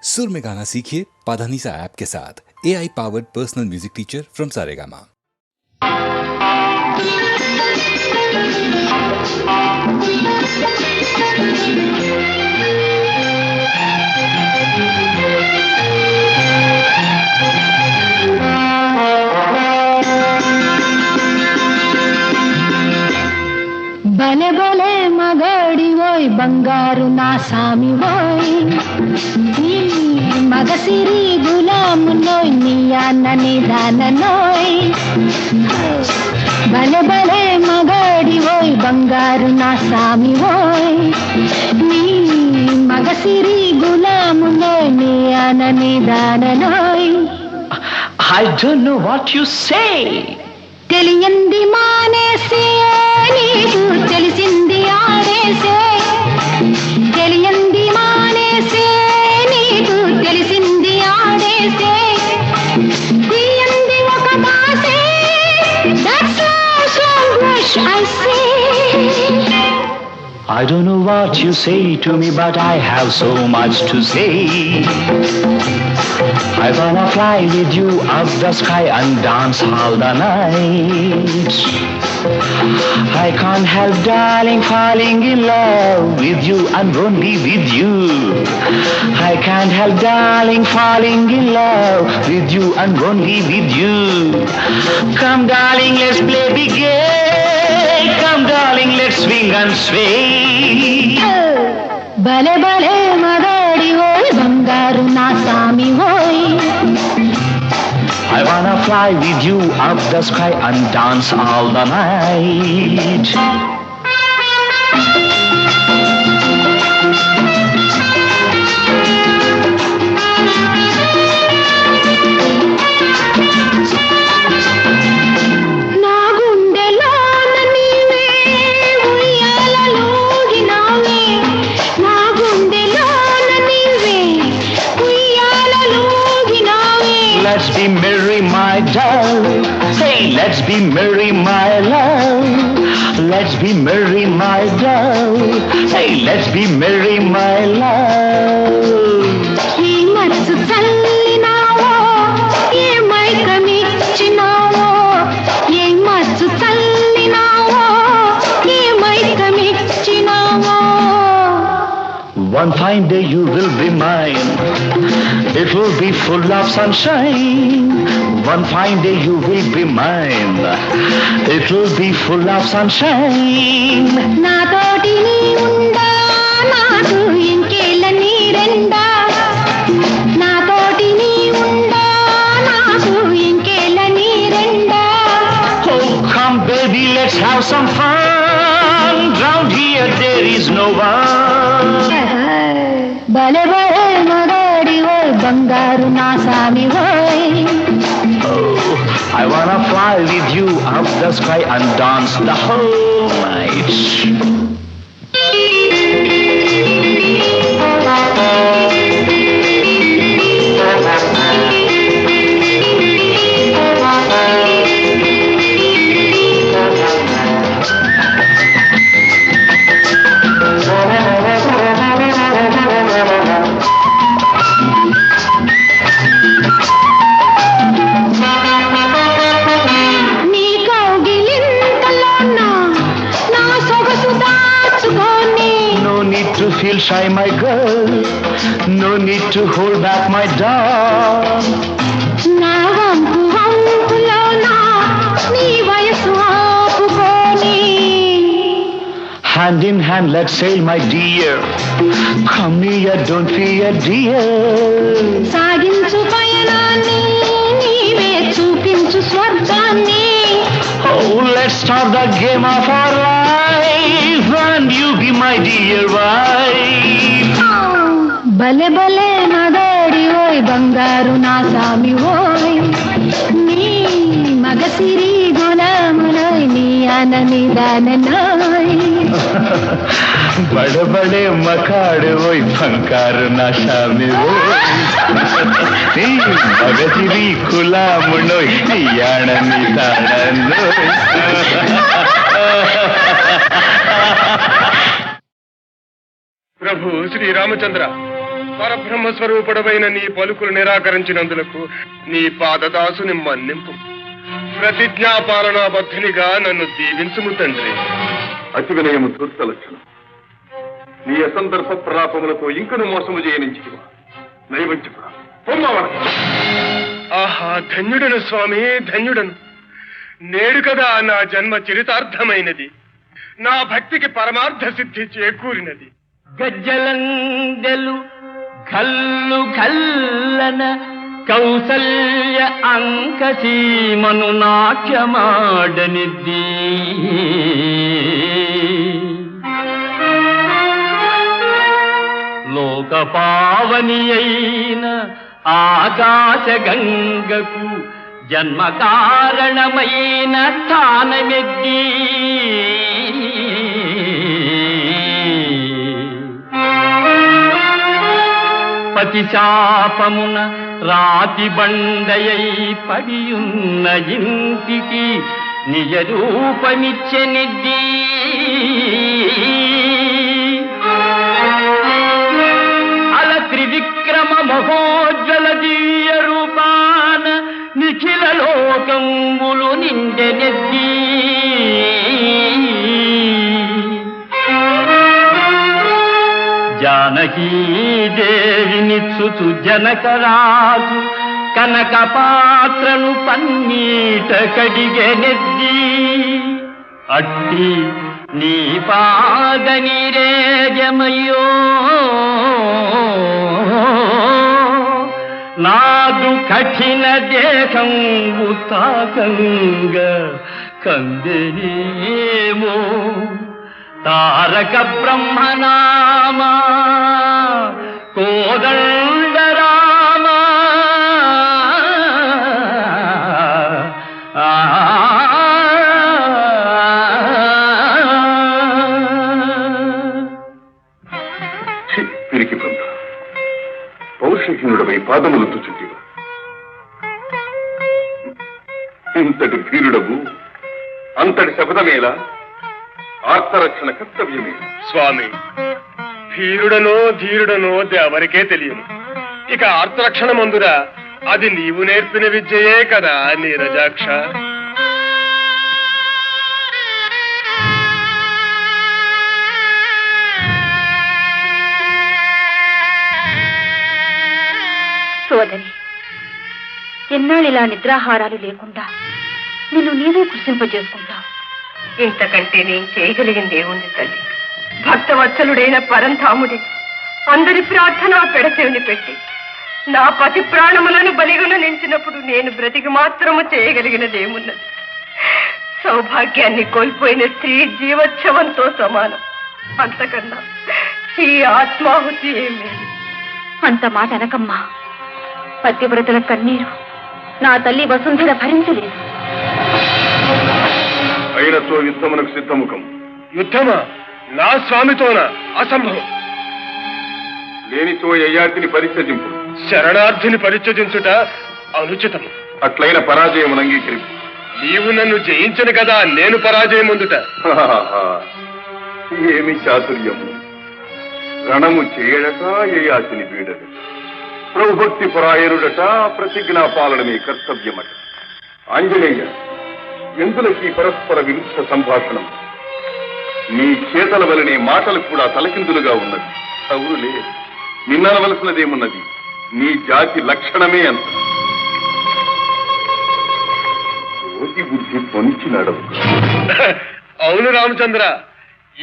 सुर में गाना सीखिए पाधानीसा ऐप के साथ। AI powered personal music teacher from Saregama. బలే బలే మగాడి ఓయ్ బంగారు నా సామి ఓయ్ నీ మగసిరి గులాము నోయ్ నీ అన్నని దాననోయ్ బలే బలే మగాడి ఓయ్ బంగారు నా సామి ఓయ్ నీ మగసిరి గులాము నోయ్ నీ అన్నని దాననోయ్. I don't know what you say. తెలియంది మానేసే నీకు తెలిసింది ఆడేసే, తెలియంది మానేసే నీకు తెలిసింది ఆడేసే, తీయంది ఒక మాసే that's so much I say. I don't know what you say to me, but I have so much to say. I wanna fly with you up the sky and dance all the night. I can't help, darling, falling in love with you and only with you. I can't help, darling, falling in love with you and only with you. Come, darling, let's play big game. Come, darling, let's swing and sway. భలే భలే మగాడి ఓయ్ బంగారు నా సామి ఓయ్. I wanna fly with you up the sky and dance all the night. నా గుండెలోన నీవే ఉయ్యాలలోగినావే, నా గుండెలోన నీవే ఉయ్యాలలోగినావే. Let's be merry, my doll. Hey, let's be merry, my love. Let's be merry, my doll. Hey, let's be merry, my love. ఈ మచ్చు చల్లినావో ఏ మైకమిచ్చినావో, ఏ మచ్చు చల్లినావో ఏ మైకమిచ్చినావో. One fine day you will be mine. It will be full of sunshine. One fine day you will be mine. It will be full of sunshine. నాతోటి నీ ఉండా నాకు ఇంకేళ్ళ నీరెండా, నాతోటి నీ ఉండా నాకు ఇంకేళ్ళ నీరెండా. Oh, come baby, let's have some fun. Round here there is no one. భలే భలే మగాడి ఓయ్ బంగారు నా సామి ఓయ్. Oh, I wanna fly with you up the sky and dance the whole night. నీ కౌగిలింతలోన నా సొగసు దాచుకొని, No need to feel shy, my girl. No need to hold back, my doll. నా వంపు వంపులోన నీ వయసు ఆపుకొని, Hand in hand, let's sail, my dear. Come near, don't fear, dear. సాగించు పయనాన్ని నీవే చూపించు స్వర్గాన్ని. Oh, let's start the game of our life, and you be my dear wife. భలే భలే మగాడి ఓయ్ బంగారు నా సామి ఓయ్, నీ మగసిరి గులామునోయ్ నీ అనని దాననోయ్. बड़े बड़े मकाड़ वही फंकार नशा में वो मगजिरी खुला मुनो याण निताड़नो प्रभु श्री रामचंद्र పరబ్రహ్మ స్వరూపుడమైన నీ పలుకులు నిరాకరించినందులకు నీ పాదదాసుని మన్నింపు. ప్రతిజ్ఞాపాలనాబద్ధునిగా నన్ను దీవించుము తండ్రి. అతి వినయము ధూర్త లక్షణం. నీ అసందర్భ ప్రలాపములతో ఇంకను మోసము చేయనించితివా నైవంచకుడా. ఆహా, ధన్యుడను స్వామి, ధన్యుడను. నేడు కదా నా జన్మ చరితార్థమైనది, నా భక్తికి పరమార్థ సిద్ధి చేకూరినది. గజ్జలందెలు కల్లు కల్లన కౌసల్య అంకసీమను నాట్యమాడనిద్ది. లోక పావని అయిన ఆకాశ గంగకు జన్మ కారణమైన స్థానమెద్ది. పతిశాపమున రాతి బండయై పడియున్న ఇంటికి నిజ రూపమిచ్చెనిద్ది. అల త్రివిక్రమ మహోజ్వల దివ్య రూపాన నిఖిల లోకంబులు నిండెనెద్ది. జానకీదేవినిచ్చుచు జనకరాజు కనక పాత్రను పన్నీట కడిగెనెద్ది. అట్టి నీ పాద నిరేజమయ్యో నాదు కఠిన దేహంబు తాకంగ కందెనేమో తారక బ్రహ్మనామా కోదండ రామ. పిరికి బ్రహ్మ, పౌరుషహీనుడపై పాదములతో చుట్టివా. ఇంతటి భీరుడవు అంతటి శపథమేలా, ఆర్తరక్షణ కర్తవ్యమే. స్వామి, ధీరుడనో ధీరుడనో ఎవరికే తెలియను. ఇక ఆర్తరక్షణ మందురా, అది నీవు నేర్పిన విద్యయే కదా నీరజాక్ష. సోదరి, ఎన్నాళ్ళు ఇలా నిద్రాహారాలు లేకుండా నిన్ను నీవే కృషింపజేసుకుంటావు. ఇంతకంటే నేను చేయగలిగింది ఏముంది తల్లి? భక్తవత్సలుడైన పరంధాముడే అందరి ప్రార్థన పెడచెవిని పెట్టి నా పతి ప్రాణములను బలిగొన నించినప్పుడు నేను బ్రతికి మాత్రము చేయగలిగినది ఏమున్నది? సౌభాగ్యాన్ని కోల్పోయిన స్త్రీ జీవోత్సవంతో సమానం. అంతకన్నా ఈ ఆత్మాహుతి ఏమీ. అంత మాట అనకమ్మా. పతివ్రతల కన్నీరు నా తల్లి వసుంధర భరించలేదు. అయినతో యుద్ధమునకు సిద్ధముఖం. యుద్ధమా? నా స్వామితోనా? అసంభవం. లేనితో యయాతిని పరిత్యజింపు. శరణార్థిని పరిత్యజించుట అనుచితం. అట్లైన పరాజయం అంగీకరింపు. నీవు నన్ను జయించను కదా నేను పరాజయం పొందుట. ఏమి చాతుర్యము! రణము చేయడట, యయాతిని వీడట. ప్రభుభక్తి పరాయణుడట, ప్రతిజ్ఞా పాలనమే కర్తవ్యమట. ఆంజనేయ, ఎందులకి పరస్పర విరుద్ధ సంభాషణం? నీ చేతల వలనే మాటలు కూడా తలకిందులుగా ఉన్నది. అవునులే, నిన్ననవలసినదేమున్నది? నీ జాతి లక్షణమే అంత. కోతి బుద్ధి పొంచి నడవు. అవును రామచంద్ర,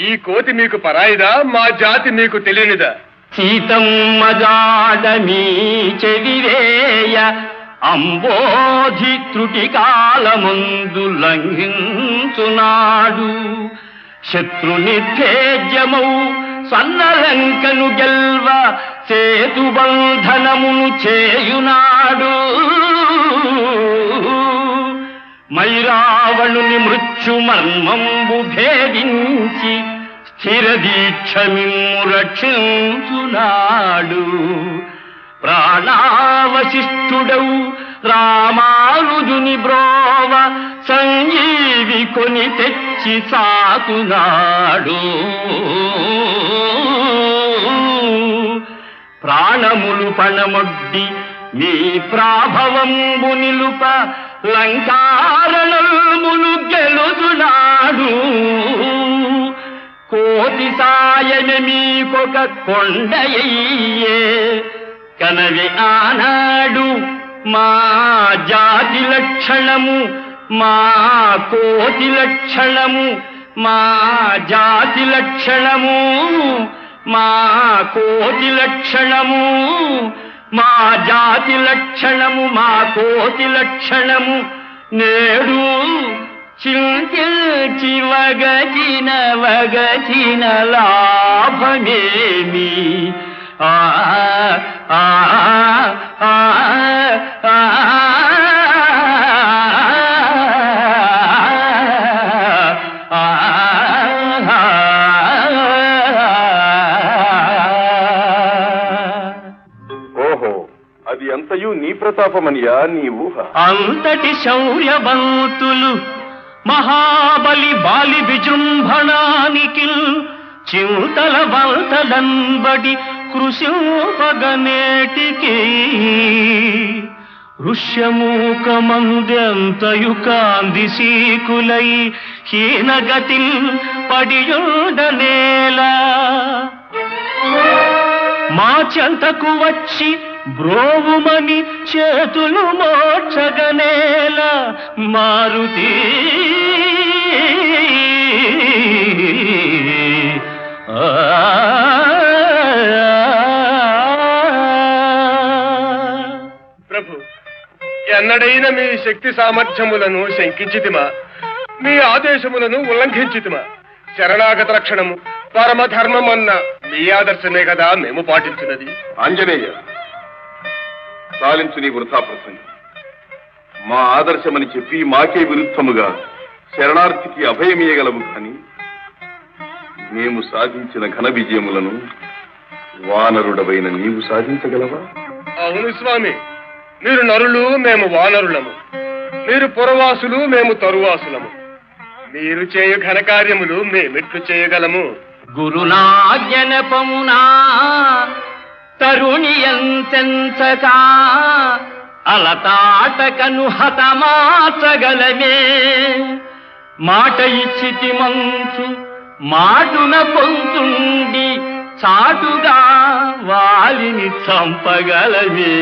ఈ కోతి మీకు పరాయిదా, మా జాతి మీకు తెలియనిదా? సీతమ్మ జాడమీ చెవివేయ అంబోధి త్రుటి కాలమందు లంఘించునాడు. శత్రు నిర్భేద్యమౌ సన్నలంకను గెల్వ సేతుబంధనమును చేయునాడు. మైరావణుని మృత్యు మర్మంబు భేదించి స్థిర దీక్ష మిమ్ము రక్షించునాడు. ప్రాణావశిష్ఠుడవు రామానుజుని బ్రోవ సంజీవి కొని తెచ్చి సాకునాడు. ప్రాణములు పణమొడ్డి నీ ప్రాభవంబు నిలుప లంకారణములు గెలుచునాడు కోటి సాయన మీకొక కొండయ్యే కనవి ఆనాడు మా జాతి లక్షణము మా కోటి లక్షణము మా జాతి లక్షణము మా కోటి లక్షణము మా జాతి లక్షణము మా కోటి లక్షణము నేడు చింతించి వగచిన లాభమేమి ఆ ఆ ఆ ఆ అంతయు నీ ప్రతాపమనియా నీ ఊహ. అంతటి శౌర్యవంతులు మహాబలి బాలి విజృంభణానికి చింతల వంతలంబడి కృషిపగనేటికి ఋష్యమూకమందెంతయు కాంది సీకులై హీనగతి పడియుండనేలా మా చెంతకు వచ్చి బ్రోవుమని చేతులు మోక్షగనేల మారుతి ప్రభు, ఎన్నడైనా మీ శక్తి సామర్థ్యములను శంకించితిమా? మీ ఆదేశములను ఉల్లంఘించితిమా? శరణాగత రక్షణము పరమధర్మమన్న మీ ఆదర్శమే కదా మేము పాటించినది. ఆంజనేయ, సాలించు నీ వృథా ప్రసంగం. మా ఆదర్శమని చెప్పి మాకే విరుద్ధముగా శరణార్థికి అభయమీయగలవు కానీ మేము సాధించిన ఘన విజయములను వానరుడవైన నీవు సాధించగలవా? అవును స్వామి, మీరు నరులు, మేము వానరులము. మీరు పురవాసులు, మేము తరువాసులము. మీరు చేయు ఘనకార్యములు మేమెట్లు చేయగలము? గురునాజ్ఞనపమునా తరుణి ఎంతెంచక అలతాటకను హతమాచగలమే మాట ఇచ్చితి మంచు మాటున పొంతుండి చాటుగా వాలిని చంపగలమే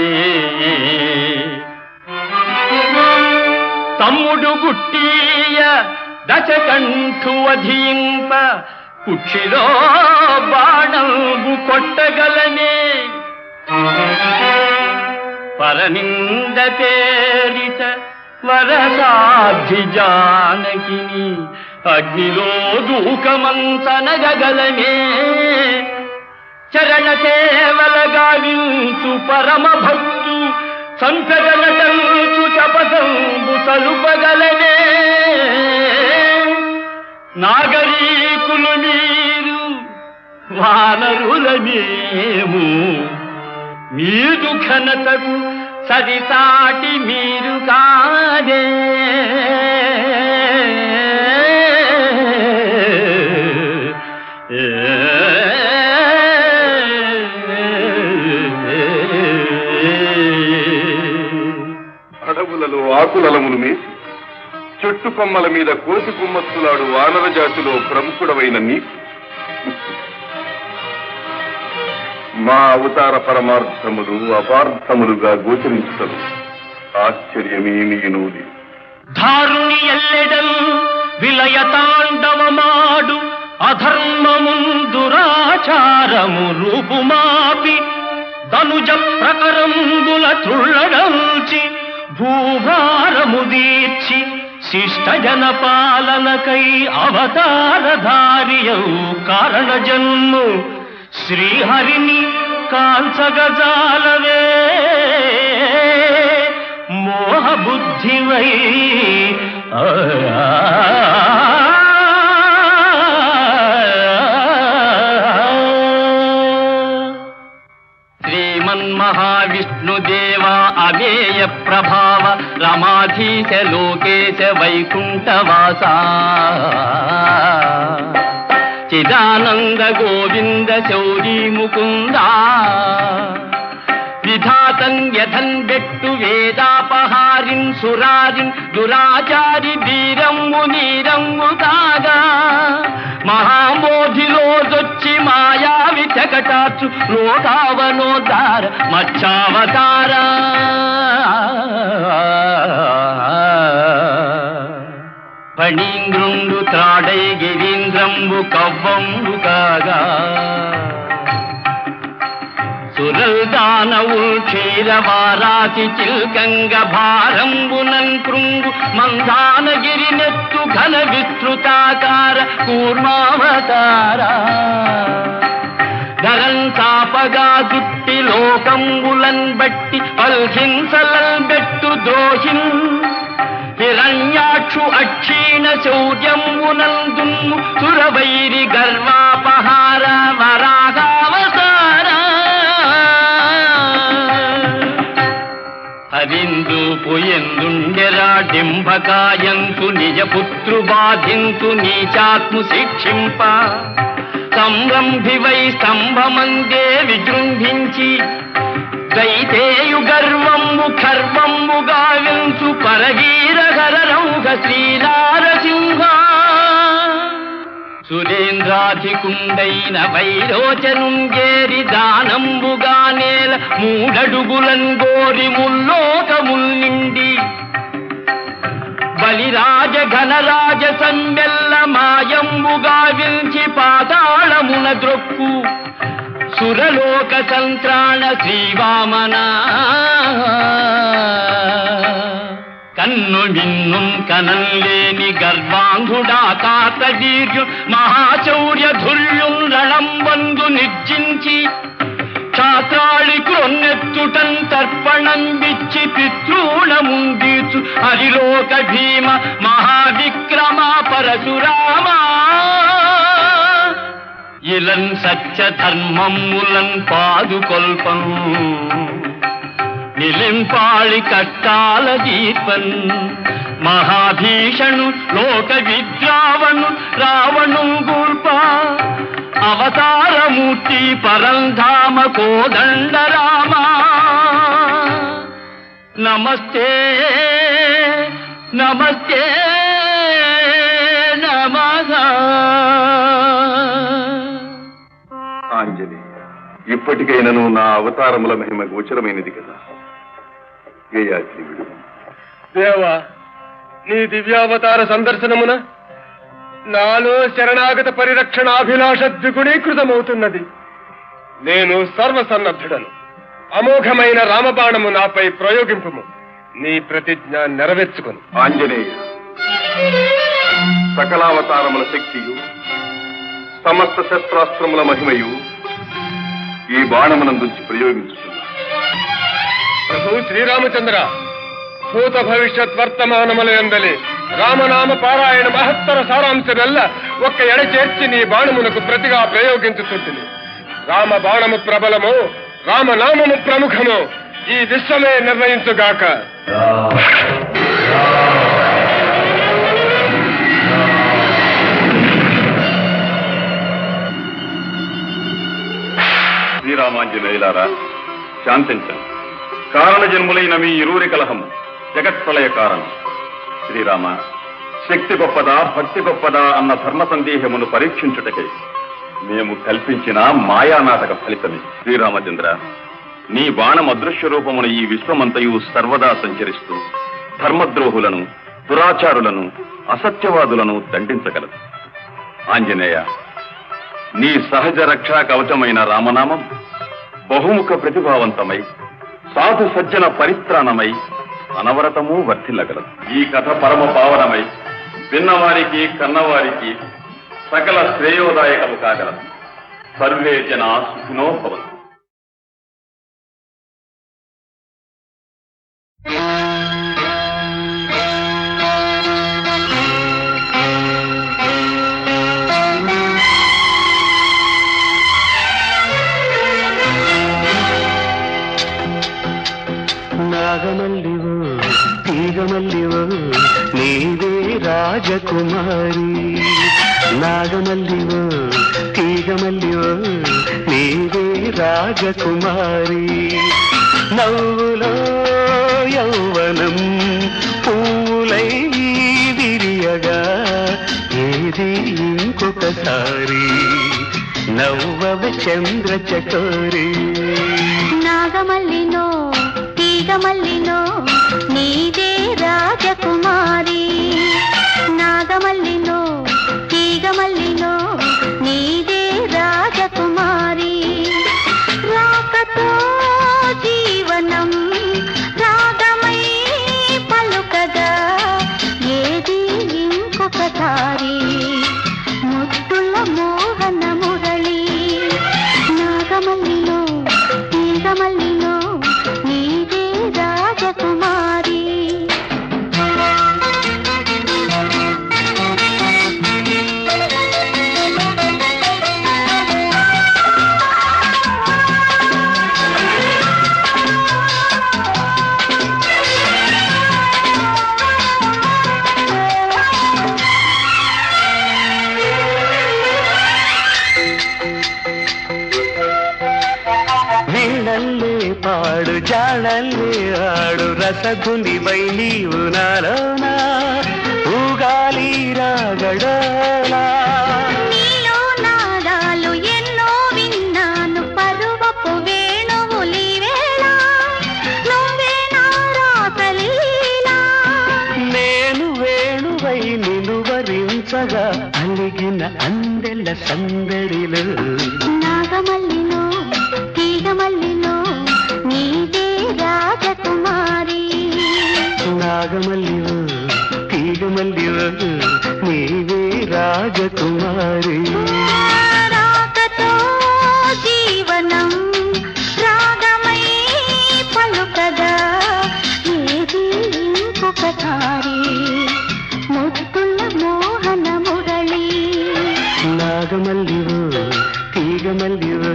తమ్ముడు గుట్టియ దశకంఠు వధింప కుక్షిలో బాణంబు కొట్టగలనే పరనింద పేరిత వరసాధ్య జానకిని అగ్నిలో దూకమంచనగలమే చరణ సేవల గావించు పరమ భక్తు సంకటనటంచు చపసంబు సలుపగలనే నాగరీకులు మీరు వానరుల మేము మీదు ఘనతకు సరిసాటి మీరు కాదే అడవులలో ఆకులలములు మేసి చెట్టు కొమ్మల మీద కోసి కుమ్మత్తులాడు వానర జాతిలో ప్రముఖుడవైన నీకు మా అవతార పరమార్థములు అపార్థములుగా గోచరించదు ఆశ్చర్యమేమీనూది. ధారుని ఎల్లెడల్ విలయతాండవమాడు అధర్మముందురాచారము రూపుమాపి ధనుజ ప్రకరంబుల తుళ్ళడంచి భూభారము దీర్చి శిష్ట జన పాలనకై అవతారధారియౌ కారణ జన్ము శ్రీహరిని కాంచగజాలవే మోహబుద్ధివై శ్రీమన్మహావిష్ణుదేవ అవేయ ప్రభావ రమాధీశ లోకేశ వైకుంఠవాస చిదానంద గోవింద శౌరీ ముకుంద విధాతం యథన్ బెట్టు వేదాపహారిన్ సురారిన్ దురాచారి వీరమ్ము నీరమ్ము కాగా మహామోధిలోదొచ్చి మాయావి చకటాచు లోకావనోద్ధార మచ్చావతార ఫణీంద్రుండు త్రాడై గిరీంద్రంబు కవ్వంబు కాగా సురల్దానవుల్ క్షీరవారాసి చిల్కంగ భారంబునన్ కృంగు మందానగిరినెత్తు ఘన విస్తృతాకార కూర్మావతార ధరన్ తాపగా దుట్టి లోకంబులన్ బట్టి పల్హింసలన్ బెట్టు ద్రోహిన్ హిరణ్యాక్షు అక్షీణ శౌర్యంబునందున్ను సురవైరి గర్వాపహార వరాగావతార హరిందూపు ఎందుండెరా డింభకాయంతు నిజపుత్రు బాధింతు నీచాత్ము శిక్షింప సంరంభివై స్తంభమందే విజృంభించి దైతేయు గర్వమ్ము ఖర్వమ్ము గావించు పరగీరగరౌఘ శ్రీనారసింహ సురేంద్రాధికుండైన వైరోచనుంగేరి దానంబుగా నేల మూడడుగులన్ గోరి ముల్లోకముల్ నిండి బలిరాజ ఘనరాజ సంబెల్ల మాయంబుగా వించి పాతాళమున ద్రొక్కు సురలోక సంత్రాణ శ్రీవామన కన్ను మిన్నుం కనంలేని గర్వాంగుడా కాతవీర్యు మహాశౌర్య ధుర్యుం రణంబందు నిర్జించి క్షాత్రాళి క్రొన్నెత్తుటన్ తర్పణం విచ్చి పితృణముందీచు హరిలోక భీమ మహావిక్రమ పరశురామ ఇలన్ సత్య ధర్మములన్ పాదుకొల్పం నిలింపాళి కట్టాల దీపన్ మహాభీషణు లోక విద్రావణు రావణు గూల్ప అవతారమూర్తి పరంధామ కోదండరామ నమస్తే నమస్తే నమః. ఆంజనేయ, ఇప్పటికైనను నా అవతారముల మహిమ గోచరమైనది కదా. గేయాద్రి విడు. దేవా, నీ దివ్యావతార సందర్శనమున నాలో శరణాగత పరిరక్షణాభిలాష ద్విగుణీకృతమవుతున్నది. నేను సర్వసన్నద్ధుడను. అమోఘమైన రామబాణము నాపై ప్రయోగింపుము. నీ ప్రతిజ్ఞ నెరవేర్చుకొను. ఆంజనేయ, సకలావతారముల శక్తియు సమస్త శస్త్రాస్త్రముల మహిమయు ఈ బాణమునందుంచి ప్రయోగించుతున్నా. ప్రభు శ్రీరామచంద్ర, భూత భవిష్యత్ వర్తమానములందలి రామనామ పారాయణ మహత్తర సారాంశమెల్ల ఒక్క ఎడ చేర్చి నీ బాణమునకు ప్రతిగా ప్రయోగించుతుంటుంది. రామ బాణము ప్రబలము, రామనామము ప్రముఖము, ఈ విశ్వమే నిర్ణయించుగాక. శ్రీరామాంజనేయులారా, శాంతించండి. కారణ జన్ములైన మీ ఇరువురి కలహం జగత్ప్రళయ కారణం. శ్రీరామ, శక్తి గొప్పదా భక్తి గొప్పదా అన్న ధర్మ సందేహమును పరీక్షించుటకై మేము కల్పించిన మాయానాటక ఫలితమే. శ్రీరామచంద్ర, నీ బాణం అదృశ్య రూపమున ఈ విశ్వమంతయు సర్వదా సంచరిస్తూ ధర్మద్రోహులను, దురాచారులను, అసత్యవాదులను దండించగలదు. ఆంజనేయ, నీ సహజ రక్షా కవచమైన రామనామం బహుముఖ ప్రతిభావంతమై సాధు సజ్జన పరిత్రాణమై అనవరతము వర్ధిల్లగలదు. ఈ కథ పరమ పావనమై విన్నవారికి కన్నవారికి సకల శ్రేయోదాయకము కాగలదు. సర్వే జనా సుఖినో భవంతు. నాగమల్లివో తీగమల్లివో నీవే రాజకుమారి, నాగమల్లివో తీగమల్లివో నీవే రాజకుమారి నవ్వులో యౌవనం పూలై విరియగా ఏది ఇంకొకసారి నవ్వవ చంద్ర చకోరి నాగమల్లినో తీగమల్లినో నీదే రాజకుమారి నాగమల్లినో తీగమల్లినో నీదే రాజకుమారి రాకతో జీవనం రాగమై పలుకగా ఏది ఇంకొకసారి ముద్దుల మోహన మురళి నాగమల్లినో తీగమల్లినో నీదే రాజకుమారి వీణల్లే పాడు జాడల్లే ఆడు రసగునివై నీవు నాలోనా ఊగాలి రాగడలా నీలో నాదాలు ఎన్నో విన్నాను పరువపు వేణువులి వేళ నువ్వే నా రాసలీలా నేను వేణువై నిలువరించగా అలిగిన అందెల సందడిలో నాగమల్లినో తీగమల్లినో నీదే రాజకుమారి నాగమల్లివో తీగమల్లివో నీవే రాజకుమారి రాకతో జీవనం రాగమై పలుకగా ఏది ఇంకొకసారి ముద్దుల మోహన మురళి నాగమల్లివో తీగమల్లివో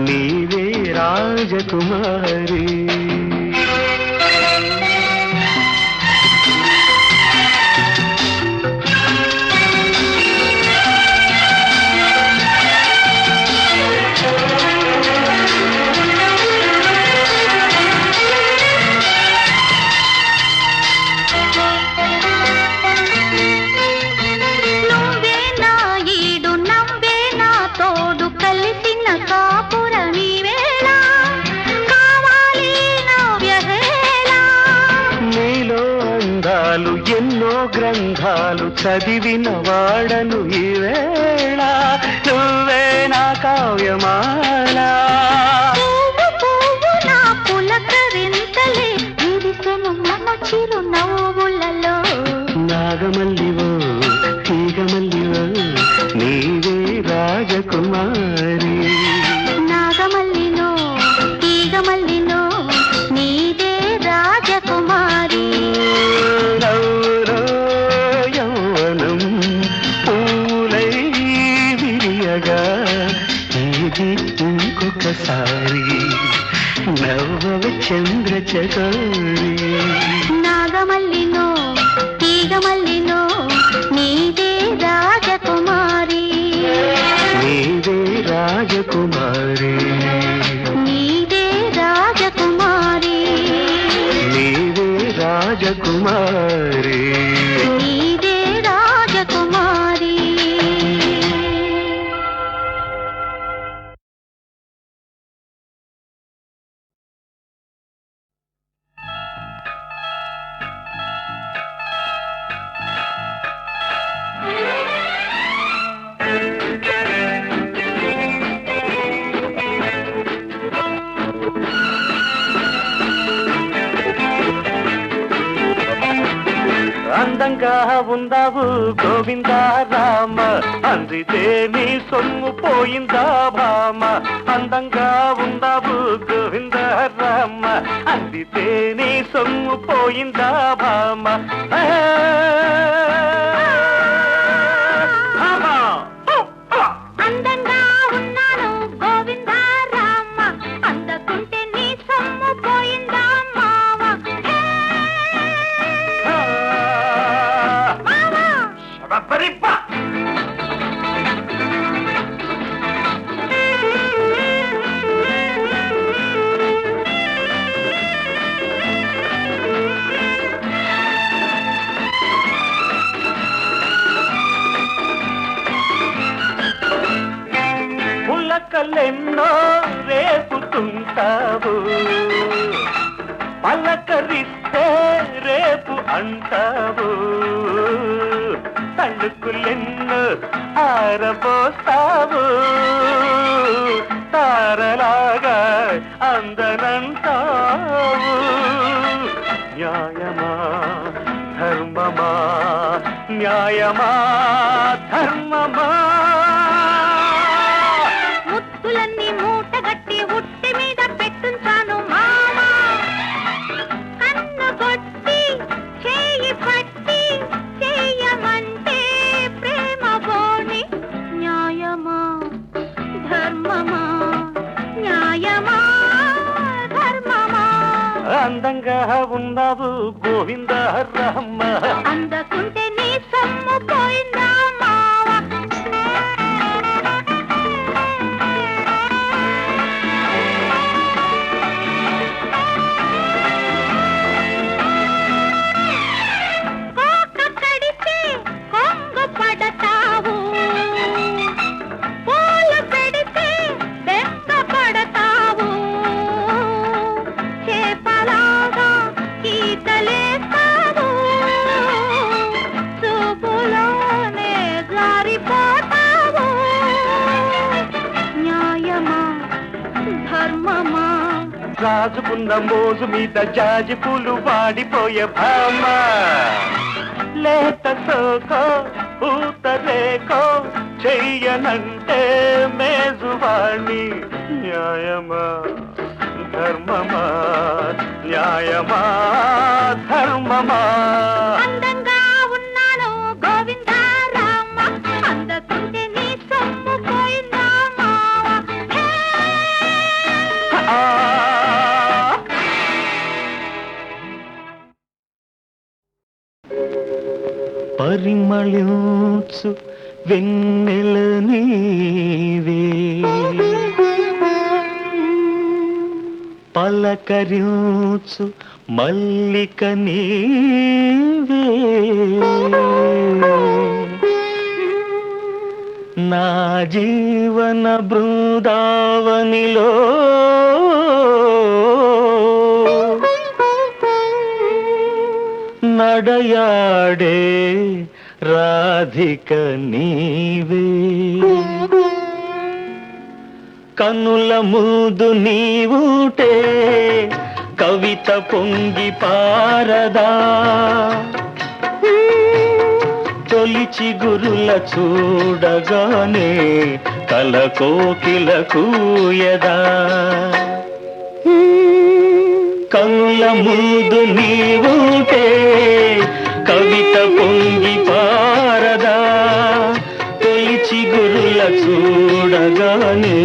నీవే రాజకుమారి నువ్వే నా ఈడు నవ్వే నా తోడు కలిసిన కాపురమి వేళ కావాలి నవ్యవేళ నీలో అందాలు ఎన్నో గ్రంథాలు చదివిన వాడను ఈ వేళ నువ్వే నా కావ్యమాల పువ్వు పువ్వు నా పులకరింతలే విరిసెను మన చిరు నవ్వులలో నాగమల్లివో తీగమల్లివో నీవే రాజకుమారి నాగమల్లినో తీగమల్లినో నీదే రాజకుమారి నవ్వులో యౌవనం పూలై విరియగా ఏది ఇంకొకసారి నవ్వవ చంద్ర చకోరి నాగమల్లినో తీగమల్లినో నీదే రాజకుమారి నీవే రాజకుమారి నీదే రాజకుమారి నీవే రాజకుమారి నీదే రాజకుమారి అందంగా ఉందావు గోవిందా రామ అందితే నీ సొమ్ము పోయిందా భామ అందంగా ఉందావు గోవిందా రామ అందితే నీ సొమ్ము పోయిందా భామ అందంగా ఉన్నాను గోవిందా రామ అందకుంటే నీ సొమ్ము పోయిందా మావ అంటావు, పలకరిస్తే రేపు అంటావు, తళుకులెన్ను ఆరబోస్తావు, తారలాగా అందనంటావు. న్యాయమా ధర్మమా, న్యాయమా ధర్మమా. ముత్తులన్నీ మూటగట్టి ఉట్టి మీద పెట్టుంచాను మామా, కన్ను కొట్టి చేయి పట్టి చేయమంటే ప్రేమ బోని. న్యాయమా ధర్మమా, న్యాయమా ధర్మమా. అందంగా ఉన్నావు గోవింద రామ, అందకుంటే నీ సొమ్ము పోయిందా మావా. కోక కడితే కొంగు పడతావు, పూలు పెడితే బెంగ పడతావు, చేపలాగా ఈతలేస్తావు, చూపులోనే జారిపోతావు. న్యాయమా ధర్మమా. రాజుకున్న మోజు మీద జాజి పూలు వాడిపోయే భామ, లేత సోకో పూతలేకో చెయ్యనంటే మేజువాణి. న్యాయమా ధర్మమా, న్యాయమా ధర్మమా. అందంగా ఉన్నాను గోవిందా రామ, అందకుంటే నీ సొమ్ము పోయిందా మావా. ఆ పరిమళించు వెన్నెల నీవే, పలకరించు మల్లిక నీవే, నా జీవన బృందావనిలో నడయాడే రాధిక నీవే, కన్నుల ముందు నీవుటే కవిత పొంగి పారదా, తొలి చిగురుల చూడగానే కల కోకిల కూయదా, కన్నుల ముందు నీవుటే కవిత పొంగి పారదా, తొలి చిగురుల చూడగానే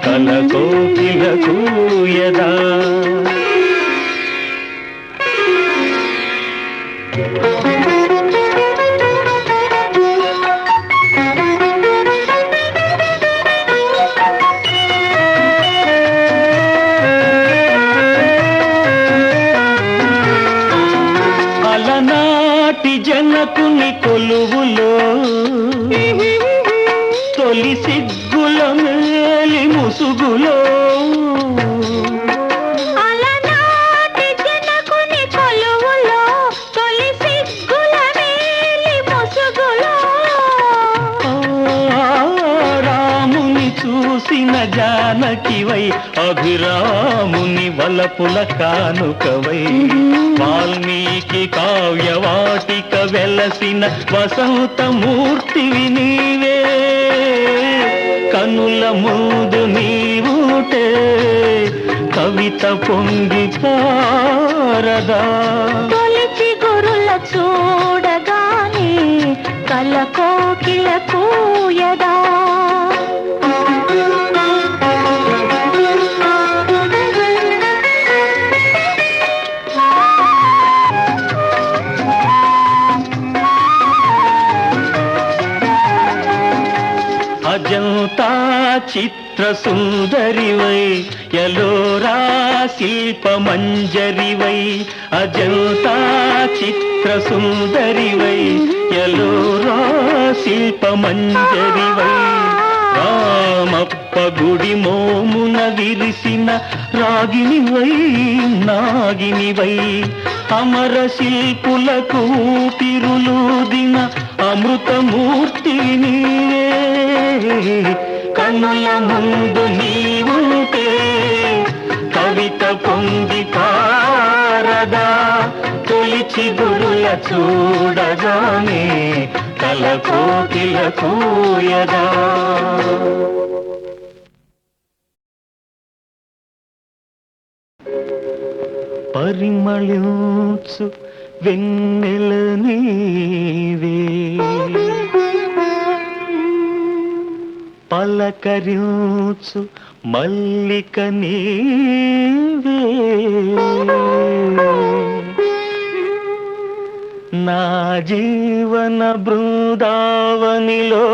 కల కోకిల కూయదా. అలనాటి జనకుని కొలువులో తొలి సిగ్గుల మేలి ముసుగులో, అలనాటి జనకుని కొలువులో తొలి సిగ్గుల మేలి ముసుగులో, రాముని చూసిన జానకివై అభిరాముని వలపుల కానుకవై, వాల్మీకి కావ్యవాటిక వెలసిన వసంతమూర్తివి నీవే, కనుల ముందు నీవుటే కవిత పొంగి పారదా, తొలి చిగురుల చూడగానే కల కోకిల కూయదా. అజంతా చిత్ర సుందరివై ఎలోరా శిల్ప మంజరివై, అజంతా చిత్ర సుందరివై ఎలోరా శిల్ప మంజరివై, రామప్ప గుడి మోమున విరిసిన రాగినివై నాగినివై అమర శిల్పులకు పిరులుదిన అమృతమూర్తి నీవే కన్నుల ముందు నీవుంటే కవిత పొంగి పారదా తొలిచి గురుల చూడగానే కల కోకిల కూయదా పరిమళించు వెన్నెల నీవే పలకరించు మల్లిక నీవే నా జీవన బృందావనిలో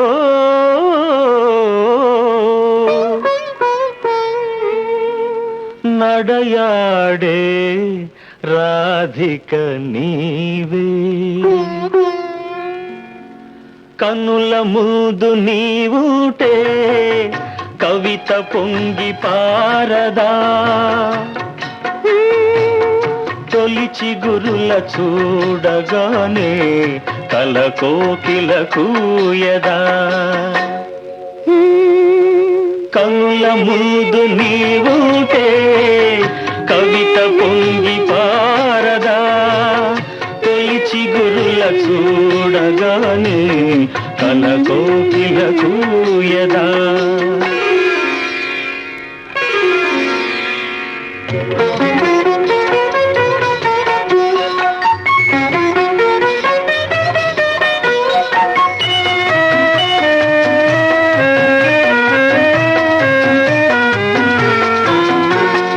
నడయాడే రాధిక నీవే కన్నుల ముందు నీవుటే కవిత పొంగి పారదా తొలిచి గురుల చూడగానే కల కోకిల కూయదా కన్నుల ముందు నీవుటే కవిత పొంగి పారదా తొలిచి గురుల చూడగానే కల కోకిల కూయదా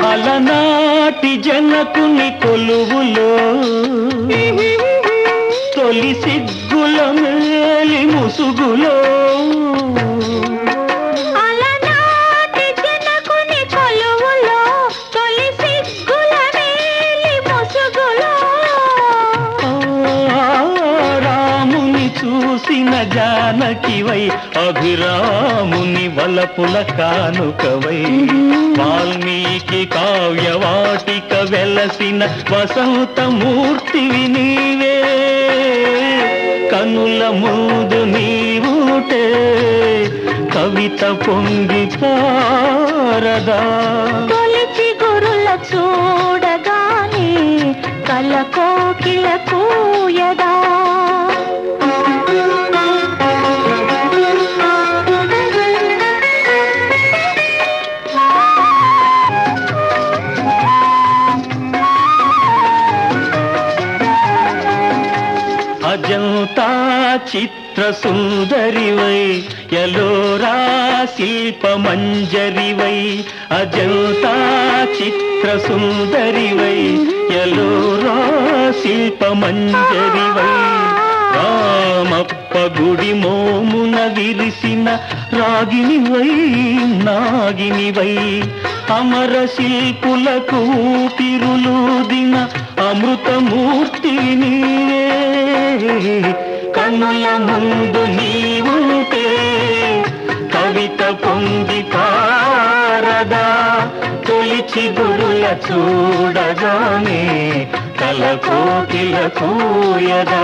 అలనాటి జనకుని కొలువులో తొలి సిగ్గుల మేలి ముసుగులో అలనాటి జనకుని కొలువులో తొలి సిగ్గుల మేలి ముసుగులో రాముని చూసిన జానకివై అభిరాముని వలపుల కానుకవై వాల్మీకి కావ్యవాటిక వెలసిన వసంతమూర్తివి నీవే కనుల ముందు నీవుటే కవిత పొంగి పారదా తొలిచి గురుల చూడగానే కల కోకిల కూయదా అజంతా చిత్ర సుందరివై యలోరా శిల్ప మంజరివై అజంతా చిత్ర సుందరివై యలోరా శిల్ప మంజరివై రామప్ప గుడి మోమున విరిసిన రాగినివై నాగినివై అమర శిల్పులకు పిరులుదిన అమృతమూర్తి నీవే కన్నుల ముందు నీవుంటే కవిత పొంగి పారదా తొలిచి గురుల చూడగానే కల కోకిల కూయదా